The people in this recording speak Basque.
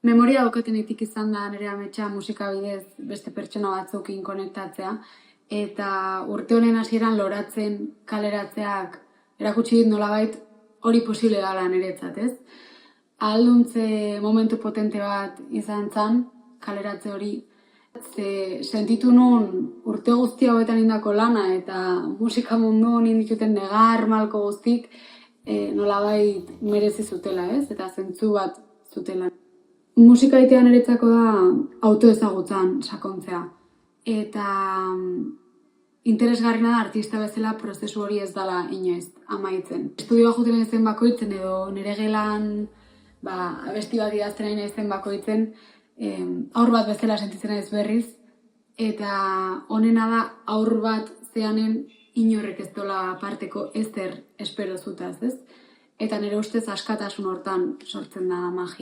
Memoria daukatenetik izan da nire ametsa musika bidez beste pertsona batzuekin konektatzea, eta urte honen hasieran loratzen kaleratzeak erakutsi dit nolabait hori posible dela niretzat, ez? Ahalduntze momentu potente bat izan zen, kaleratze hori. Sentitu nun urte guzti hauetan indako lana eta musika munduan indikuten negar malko guztik nolabait merezi zutela, ez? Eta zentzu bat zutela. Musika egitea niretzako da autoezagutzan sakontzea. Eta interesgarriena da artista bezala prozesu hori ez dela inoiz amaitzen. Estudioa joaten naizen bakoitzen edo nire gelan abesti bat idazten ari naizen bakoitzen haur bat bezala sentitzen naiz berriz, eta honena da haur bat zeanen inorrek ez dola aparteko ezer espero zutaz, ez? Eta nire ustez askatasun hortan sortzen da magia.